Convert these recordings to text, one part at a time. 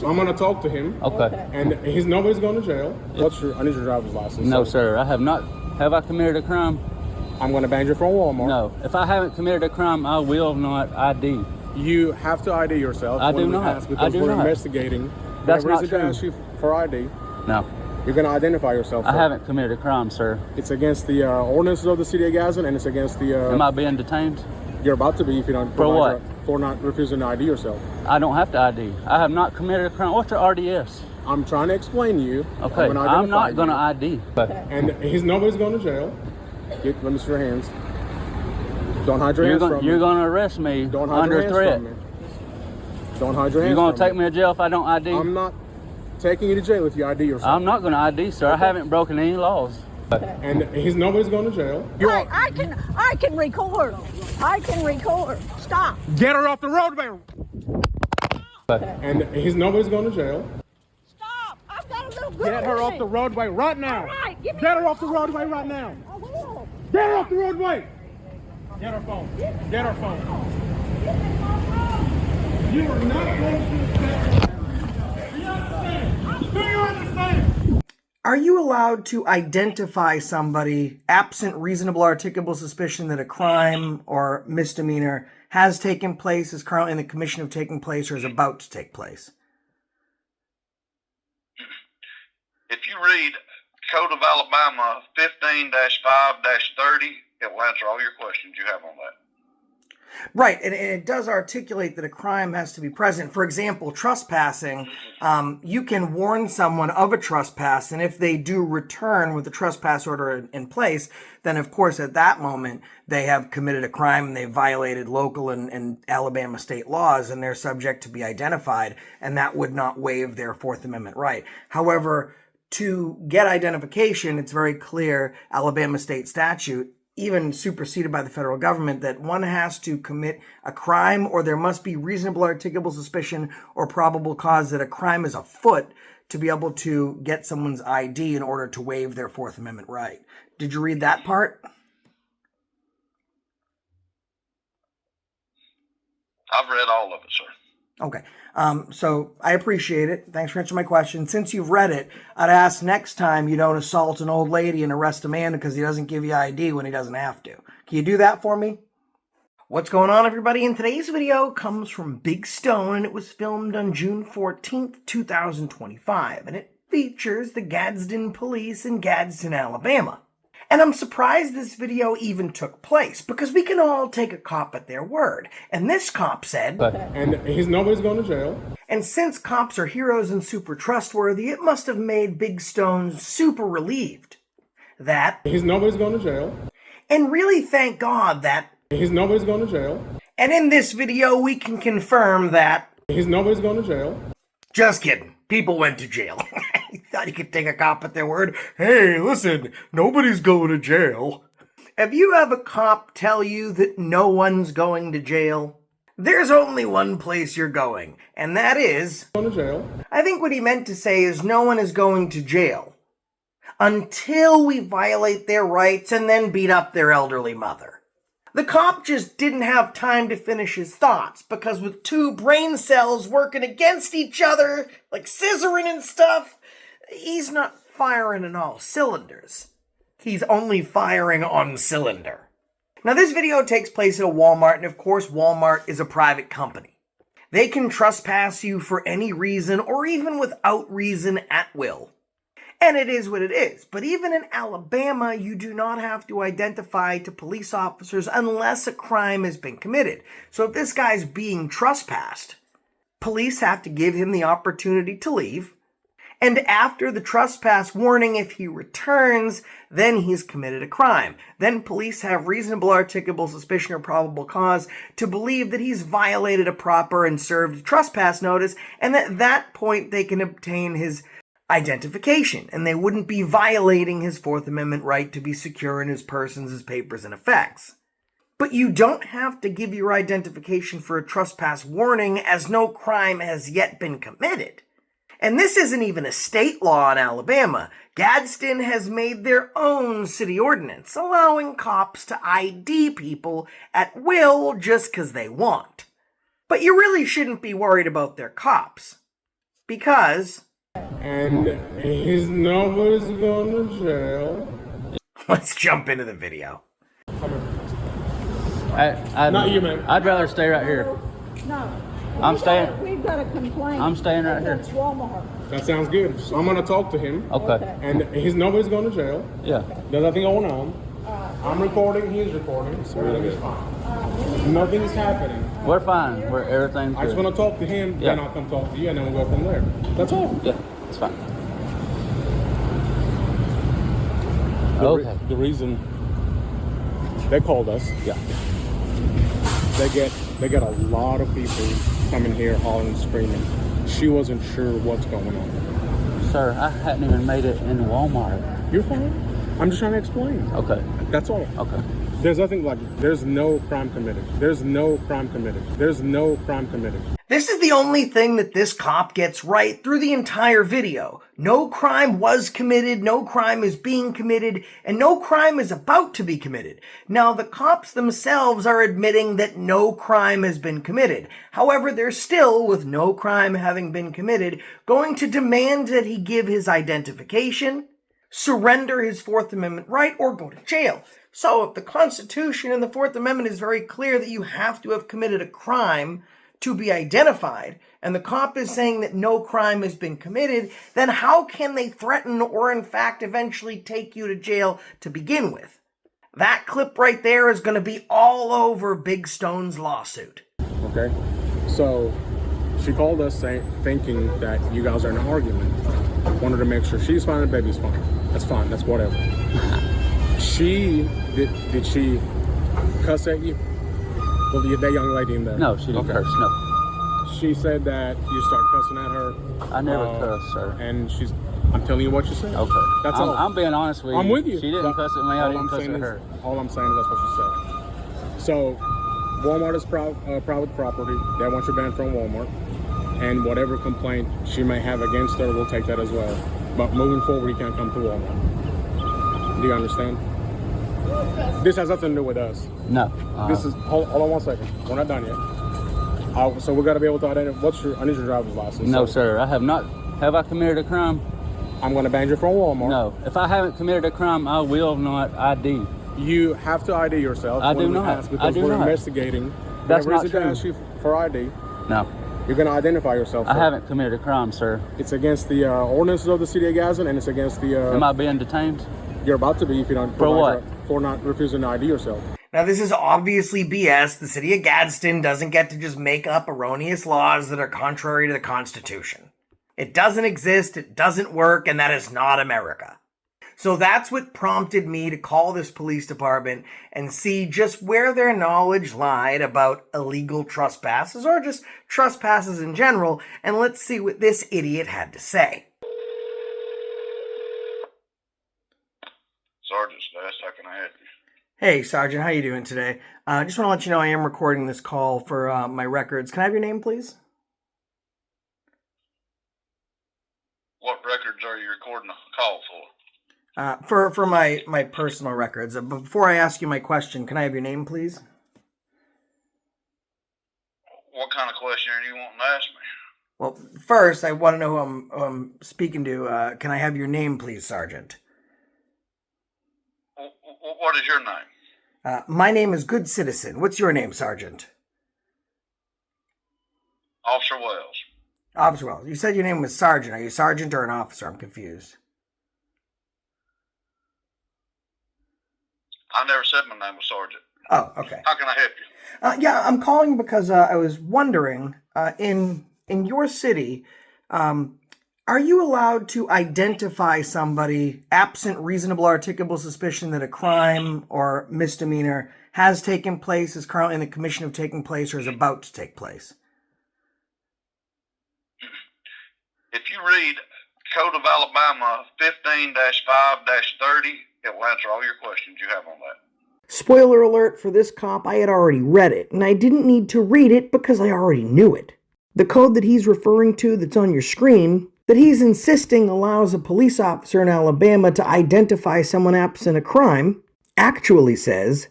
I'm gonna talk to him. Okay. And nobody's going to jail. I need your driver's license. No, sir. I have not. Have I committed a crime? I'm gonna ban you from Walmart. No. If I haven't committed a crime, I will not ID. You have to ID yourself. I do not. Because we're investigating. That's not true. To ask you for ID. No. You're gonna identify yourself. I haven't committed a crime, sir. It's against the ordinances of the city of Gadsden, and it's against the. Am I being detained? You're about to be if you don't. For what? For not refusing to ID yourself. I don't have to ID. I have not committed a crime. What's your RDS? I'm trying to explain to you. Okay. I'm not gonna ID. But nobody's going to jail. Let me see your hands. Don't hide your hands from me. You're going to arrest me Don't hide under your hands threat. from me. Don't hide your hands. You're going to from take me to jail if I don't ID? I'm not taking you to jail if you ID yourself. I'm not going to ID, sir. Okay. I haven't broken any laws. Nobody's going to jail. I can record. I can record. Stop. Get her off the roadway. Nobody's going to jail. Stop. I've got a little girl. Get her off the roadway right now. All right, get her off the roadway right now. I will. Get her off the roadway. Get her phone. Get her phone. You are not going to accept. Do you understand? Do you understand? Are you allowed to identify somebody absent reasonable articulable suspicion that a crime or misdemeanor has taken place, is currently in the commission of taking place, or is about to take place? If you read Code of Alabama 15-5-30, it will answer all your questions you have on that. Right, and it does articulate that a crime has to be present. For example, trespassing, you can warn someone of a trespass, and if they do return with the trespass order in place, then of course at that moment they have committed a crime and they violated local and Alabama state laws, and they're subject to be identified, and that would not waive their Fourth Amendment right. However, to get identification, it's very clear, Alabama state statute, even superseded by the federal government, that one has to commit a crime or there must be reasonable articulable suspicion or probable cause that a crime is afoot to be able to get someone's ID in order to waive their Fourth Amendment right. Did you read that part? I've read all of it, sir. Okay. So I appreciate it. Thanks for answering my question. Since you've read it, I'd ask next time you don't assault an old lady and arrest a man because he doesn't give you ID when he doesn't have to. Can you do that for me? What's going on, everybody? And today's video comes from Big Stone, and it was filmed on June 14th, 2025, and it features the Gadsden Police in Gadsden, Alabama. And I'm surprised this video even took place, because we can all take a cop at their word. And this cop said, nobody's going to jail. And since cops are heroes and super trustworthy, it must have made Big Stone super relieved that nobody's going to jail. And really thank God that nobody's going to jail. And in this video, we can confirm that nobody's going to jail. Just kidding. People went to jail. You thought you could take a cop at their word? Hey, listen, nobody's going to jail. If you have a cop tell you that no one's going to jail, there's only one place you're going, and that is... Going to jail. I think what he meant to say is no one is going to jail until we violate their rights and then beat up their elderly mother. The cop just didn't have time to finish his thoughts, because with two brain cells working against each other, like scissoring and stuff, he's not firing on all cylinders. He's only firing on cylinder. Now, this video takes place at a Walmart, and of course, Walmart is a private company. They can trespass you for any reason, or even without reason at will. And it is what it is. But even in Alabama, you do not have to identify to police officers unless a crime has been committed. So if this guy's being trespassed, police have to give him the opportunity to leave. And after the trespass warning, if he returns, then he's committed a crime. Then police have reasonable articulable suspicion or probable cause to believe that he's violated a proper and served trespass notice. And at that point, they can obtain his identification, and they wouldn't be violating his Fourth Amendment right to be secure in his persons, his papers, and effects. But you don't have to give your identification for a trespass warning, as no crime has yet been committed. And this isn't even a state law in Alabama. Gadsden has made their own city ordinance, allowing cops to ID people at will just because they want. But you really shouldn't be worried about their cops. because... And he's nobody's going to jail. Let's jump into the video. Not you, man. I'd rather stay right here. No. I'm staying. We've got a complaint. I'm staying right here. Against Walmart. That sounds good. So I'm going to talk to him. Okay. And he's nobody's going to jail. Yeah. There's nothing going on. I'm recording. He's recording. So everything is fine. Nothing is happening. We're fine. Everything's good. I just want to talk to him. Yeah. Then I'll come talk to you, and then we'll go from there. That's all. Yeah, it's fine. The reason they called us. Yeah. They get a lot of people coming here hollering and screaming. She wasn't sure what's going on. Sir, I hadn't even made it in Walmart. You're fine. I'm just trying to explain. Okay. That's all. Okay. There's nothing like, there's no crime committed. There's no crime committed. There's no crime committed. This is the only thing that this cop gets right through the entire video. No crime was committed, no crime is being committed, and no crime is about to be committed. Now, the cops themselves are admitting that no crime has been committed. However, they're still, with no crime having been committed, going to demand that he give his identification, surrender his Fourth Amendment right, or go to jail. So if the Constitution and the Fourth Amendment is very clear that you have to have committed a crime to be identified, and the cop is saying that no crime has been committed, then how can they threaten or in fact eventually take you to jail to begin with? That clip right there is going to be all over Big Stone's lawsuit. Okay? So, she called us thinking that you guys are in an argument. Wanted to make sure she's fine and baby's fine. That's fine. That's whatever. Did she cuss at you? Well, that young lady in there. No, she didn't curse, no. She said that you start cussing at her. I never cuss, sir. And I'm telling you what she said. Okay. That's all. I'm being honest with you. I'm with you. She didn't cuss at me, I didn't cuss at her. All I'm saying is that's what she said. So, Walmart is private property. They want you banned from Walmart. And whatever complaint she may have against her, we'll take that as well. But moving forward, you can't come to Walmart. Do you understand? This has nothing to do with us. No. This is, hold on 1 second. We're not done yet. So we got to be able to identify, I need your driver's license. No, so, sir, I have not. Have I committed a crime? I'm going to ban you from Walmart. No. If I haven't committed a crime, I will not ID. You have to ID yourself. I do not. Because we're investigating. That's not true. Ask you for ID. No. You're going to identify yourself. I haven't committed a crime, sir. It's against the ordinances of the city of Gadsden, and it's against the... Am I being detained? You're about to be if you don't... For what? For not refusing to ID yourself. Now, this is obviously BS. The city of Gadsden doesn't get to just make up erroneous laws that are contrary to the Constitution. It doesn't exist, it doesn't work, and that is not America. So that's what prompted me to call this police department and see just where their knowledge lied about illegal trespasses, or just trespasses in general, and let's see what this idiot had to say. Sergeant Stass, how can I help you? Hey, Sergeant, how you doing today? Just want to let you know I am recording this call for my records. Can I have your name, please? What records are you recording a call for? For my personal records. But before I ask you my question, can I have your name, please? What kind of question are you wanting to ask me? Well, first, I want to know who I'm speaking to. Can I have your name, please, Sergeant? What is your name? My name is Good Citizen. What's your name, Sergeant? Officer Wells. Officer Wells. You said your name was Sergeant. Are you Sergeant or an officer? I'm confused. I never said my name was Sergeant. Oh, okay. How can I help you? Yeah, I'm calling because I was wondering, in your city, are you allowed to identify somebody absent reasonable articulable suspicion that a crime or misdemeanor has taken place, is currently in the commission of taking place, or is about to take place? If you read Code of Alabama 15-5-30, it will answer all your questions you have on that. Spoiler alert for this cop, I had already read it, and I didn't need to read it because I already knew it. The code that he's referring to that's on your screen, that he's insisting allows a police officer in Alabama to identify someone absent a crime, actually says,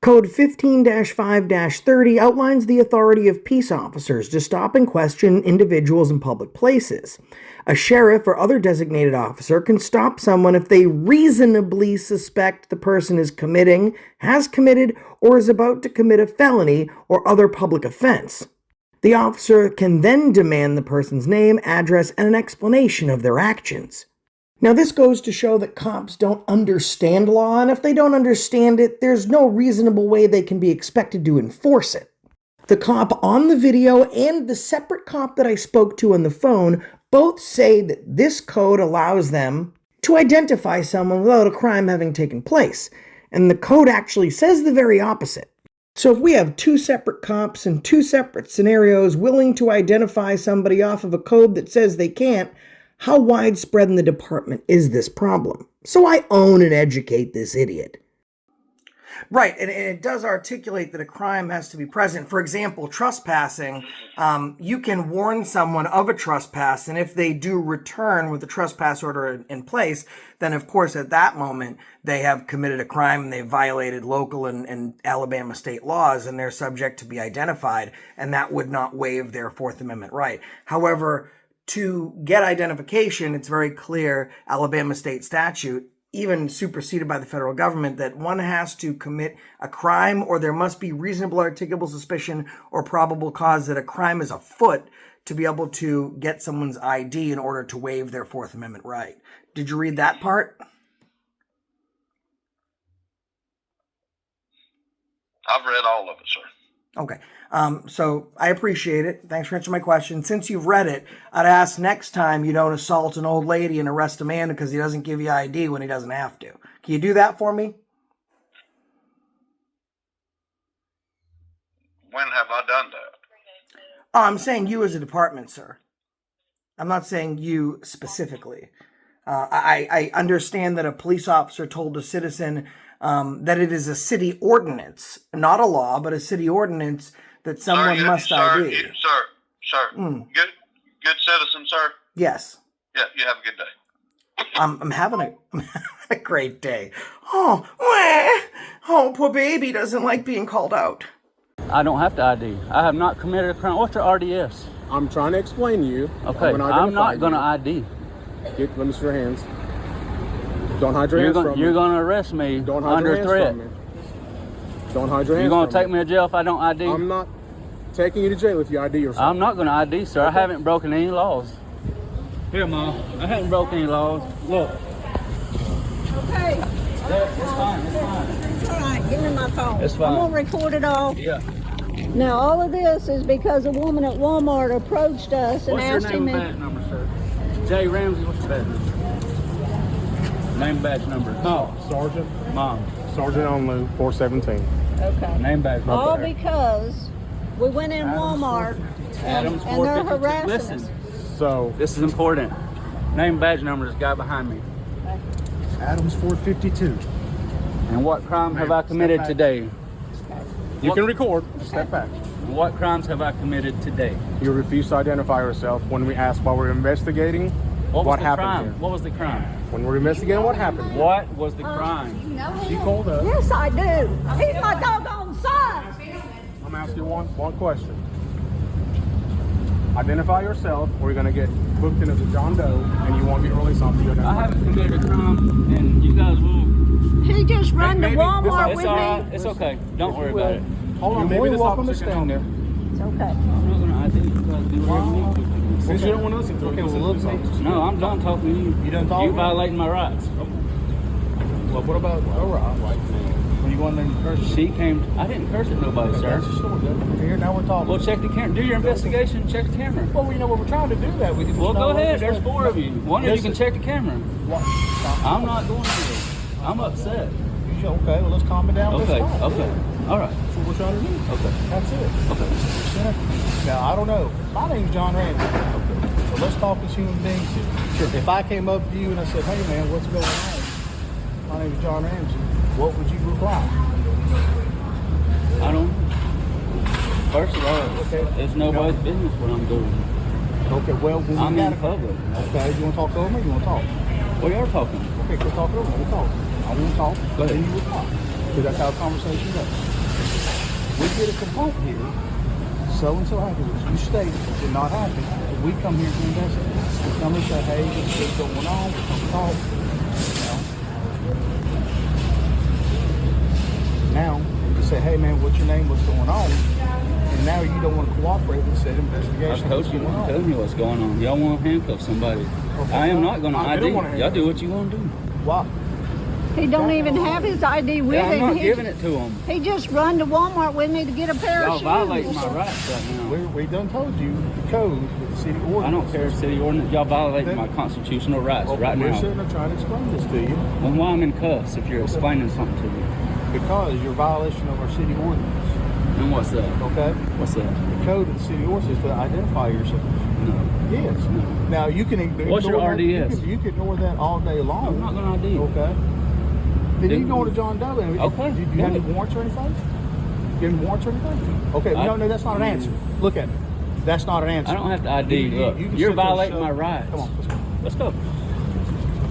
Code 15-5-30 outlines the authority of peace officers to stop and question individuals in public places. A sheriff or other designated officer can stop someone if they reasonably suspect the person is committing, has committed, or is about to commit a felony or other public offense. The officer can then demand the person's name, address, and an explanation of their actions. Now, this goes to show that cops don't understand law, and if they don't understand it, there's no reasonable way they can be expected to enforce it. The cop on the video and the separate cop that I spoke to on the phone both say that this code allows them to identify someone without a crime having taken place, and the code actually says the very opposite. So if we have two separate cops in two separate scenarios willing to identify somebody off of a code that says they can't, how widespread in the department is this problem? So I own and educate this idiot. Right, and it does articulate that a crime has to be present. For example, trespassing, you can warn someone of a trespass, and if they do return with the trespass order in place, then of course at that moment they have committed a crime and they violated local and Alabama state laws, and they're subject to be identified, and that would not waive their Fourth Amendment right. However, to get identification, it's very clear, Alabama state statute, even superseded by the federal government, that one has to commit a crime or there must be reasonable articulable suspicion or probable cause that a crime is afoot to be able to get someone's ID in order to waive their Fourth Amendment right. Did you read that part? I've read all of it, sir. Okay. So I appreciate it. Thanks for answering my question. Since you've read it, I'd ask next time you don't assault an old lady and arrest a man because he doesn't give you ID when he doesn't have to. Can you do that for me? When have I done that? Oh, I'm saying you as a department, sir. I'm not saying you specifically. I understand that a police officer told a citizen that it is a city ordinance, not a law, but a city ordinance that someone must ID. Sir. Good citizen, sir. Yes. Yeah, you have a good day. I'm having a great day. Oh, poor baby doesn't like being called out. I don't have to ID. I have not committed a crime. What's your RDS? I'm trying to explain to you. Okay, I'm not going to ID. Let me see your hands. Don't hide your hands from me. You're going to arrest me under threat. Don't hide your hands. You're going to take me to jail if I don't ID? I'm not taking you to jail if you ID yourself. I'm not going to ID, sir. Okay. I haven't broken any laws. Here, Mom. I haven't broken any laws. Look. Okay. It's fine. It's fine. All right, give me my phone. It's fine. I'm going to record it all. Yeah. Now, all of this is because a woman at Walmart approached us and asked him... What's your name and badge number, sir? Jay Ramsey, what's your badge number? Name badge number. No, Sergeant. Mom. Sergeant Onlu, 417. Okay. Name badge number. All because we went in Walmart and they're harassing Listen. us. So this is important. Name badge number, this guy behind me. Adams 452. And what crime have I committed today? you can record. Just step back. What crimes have I committed today? You refuse to identify yourself when we ask while we're investigating what happened here. What was the crime? When we're investigating what happened. What was the crime? She called us. Yes, I do. He's my doggone son. I'm asking you one question. Identify yourself, or you're going to get booked in as a John Doe, and you won't get released off the I haven't committed a crime, and you guys will. He just run to Maybe Walmart It's with all me. right. It's okay. Don't worry about it. Hold on, maybe this officer can help. It's okay. I'm not gonna ID. You guys do whatever you need to. Since you don't want to listen to it, well, look, No, I'm done talking to you. You done talking? You violating my rights. Well, what about when you go in there and curse? She came. I didn't curse at nobody, sir. That's the story. Here, now we're talking. Well, check the camera. Do your investigation. Check the camera. Well, we know we're trying to do that. Well, go ahead. There's 4 of you. One of you can check the camera. What? I'm not going anywhere. I'm upset. Okay, well, let's calm it down. Okay. Let's talk. Okay. All right. That's what we're trying to do. Okay. That's it. Okay. Now, I don't know. My name's John Ramsey. Okay. So let's talk as human beings here. Sure. If I came up to you and I said, hey, man, what's going on? My name's John Ramsey. What would you reply? I don't know. First of all, it's nobody's business what I'm doing. Okay, well, when I'm we got in public. Okay, you want to talk over me? You want to talk? We are talking. Okay, we'll talk over me. We'll talk. I want to talk. Go ahead. Then you reply. Because that's how a conversation goes. we get a complaint here, so-and-so happened, which you state did not happen, but we come here to investigate. We come and say, hey, this is what's going on, we're going to talk. Now, you say, hey man, what's your name, what's going on? And now you don't want to cooperate with said investigation. I told you, I'm telling you what's going on. Y'all want to handcuff somebody. Okay. I am not going to ID. Y'all do what you want to do. Why? He don't even have his ID with Yeah, I'm him. not giving it to him. He just run to Walmart with me to get a pair Y'all of shoes. violating my rights right now. We done told you the code with the city ordinance. I don't care if city ordinance. Y'all violating my constitutional rights right We're now. sitting there trying to explain this to you. Well, why I'm in cuffs if you're explaining something to me? Because you're a violation of our city ordinance. And what's that? Okay? What's that? The code of the city ordinance is to identify yourself. No. Yes. No. Now you can ignore What's your that. RDS? You can ignore that all day long. I'm not going to ID. Okay. Then you can go to John W. Okay. Do you have any warrants or anything? You have any warrants or anything? Okay. No, that's not an answer. Look at it. That's not an answer. I don't have to ID. Look, can you're sit there and violating show- my rights. Come on, let's go. Let's go.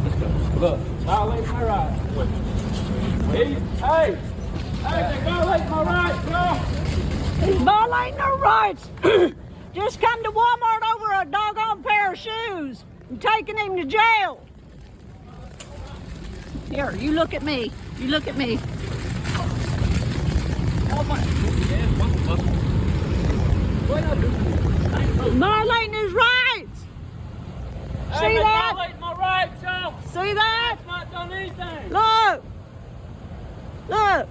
Let's go. Look, violating my rights. Hey, they violate my rights, y'all. He's violating our rights. Just come to Walmart over a doggone pair of shoes and taking him to jail. Here, you look at me. You look at me. Violating his rights. See that? Violating my rights, y'all. See that? I've not done anything. Look. Look.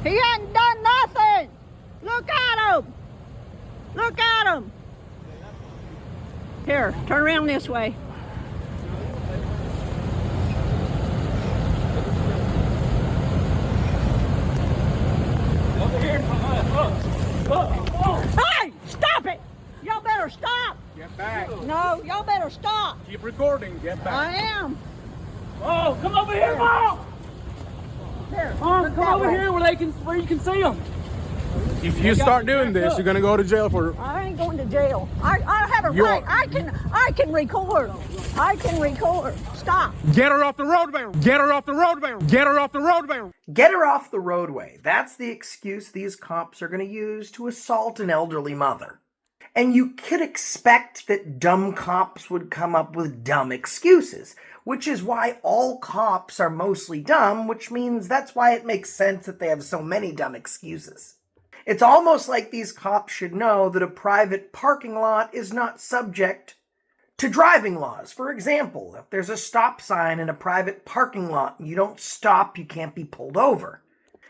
He hadn't done nothing. Look at him. Look at him. Here, turn around this way. Over here. Look. Hey, stop it. Y'all better stop. Get back. No, y'all better stop. Keep recording. Get back. I am. Oh, come over here, Mom. Here, Mom, look come that over way. here where you can see them. If you start doing this, you're gonna go to jail for. I ain't going to jail. I have a You right. are- I can record. I can record. Stop. Get her off the roadway. Get her off the roadway. Get her off the roadway. Get her off the roadway. That's the excuse these cops are going to use to assault an elderly mother. And you could expect that dumb cops would come up with dumb excuses, which is why all cops are mostly dumb, which means that's why it makes sense that they have so many dumb excuses. It's almost like these cops should know that a private parking lot is not subject to driving laws. For example, if there's a stop sign in a private parking lot and you don't stop, you can't be pulled over.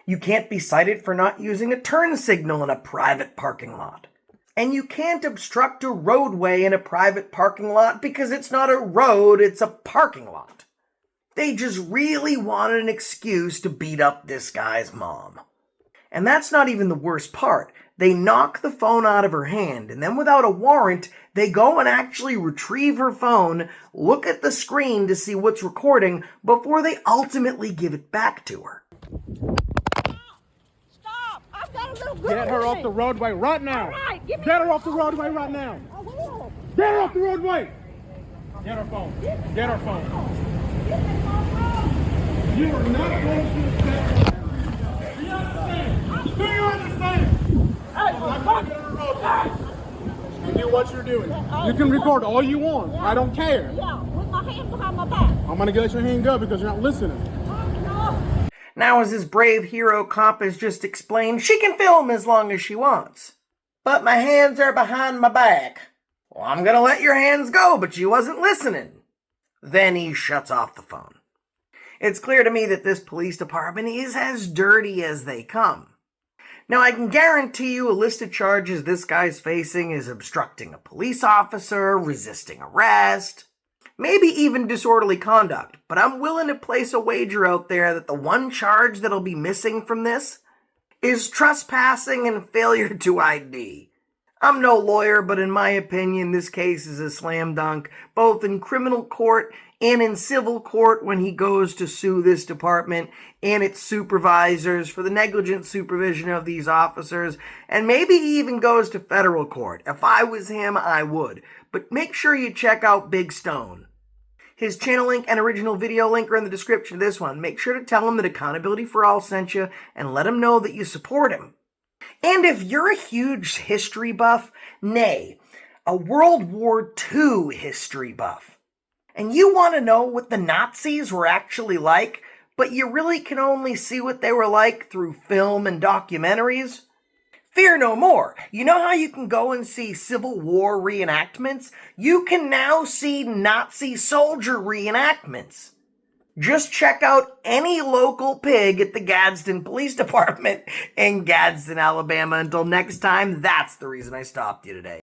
You can't be cited for not using a turn signal in a private parking lot. And you can't obstruct a roadway in a private parking lot because it's not a road, it's a parking lot. They just really wanted an excuse to beat up this guy's mom. And that's not even the worst part. They knock the phone out of her hand, and then without a warrant, they go and actually retrieve her phone, look at the screen to see what's recording, before they ultimately give it back to her. Stop. I've got a little girl. Get her with off me. the roadway right now. All right, give me Get her off the roadway right now. I will. Get her off the roadway. Get her phone. Get her phone. You are not going to accept. Do you understand? Do you understand? You do what you're doing. You can record all you want. I don't care. Yeah, with my hand behind my back. I'm gonna let your hand go because you're not listening. Now, as this brave hero cop has just explained, she can film as long as she wants. But my hands are behind my back. Well, I'm gonna let your hands go, but you wasn't listening. Then he shuts off the phone. It's clear to me that this police department is as dirty as they come. Now, I can guarantee you a list of charges this guy's facing is obstructing a police officer, resisting arrest, maybe even disorderly conduct. But I'm willing to place a wager out there that the one charge that'll be missing from this is trespassing and failure to ID. I'm no lawyer, but in my opinion, this case is a slam dunk, both in criminal court and in civil court when he goes to sue this department and its supervisors for the negligent supervision of these officers, and maybe he even goes to federal court. If I was him, I would. But make sure you check out Big Stone. His channel link and original video link are in the description of this one. Make sure to tell him that Accountability for All sent you and let him know that you support him. And if you're a huge history buff, nay, a World War II history buff, and you want to know what the Nazis were actually like, but you really can only see what they were like through film and documentaries, fear no more. You know how you can go and see Civil War reenactments? You can now see Nazi soldier reenactments. Just check out any local pig at the Gadsden Police Department in Gadsden, Alabama. Until next time, that's the reason I stopped you today.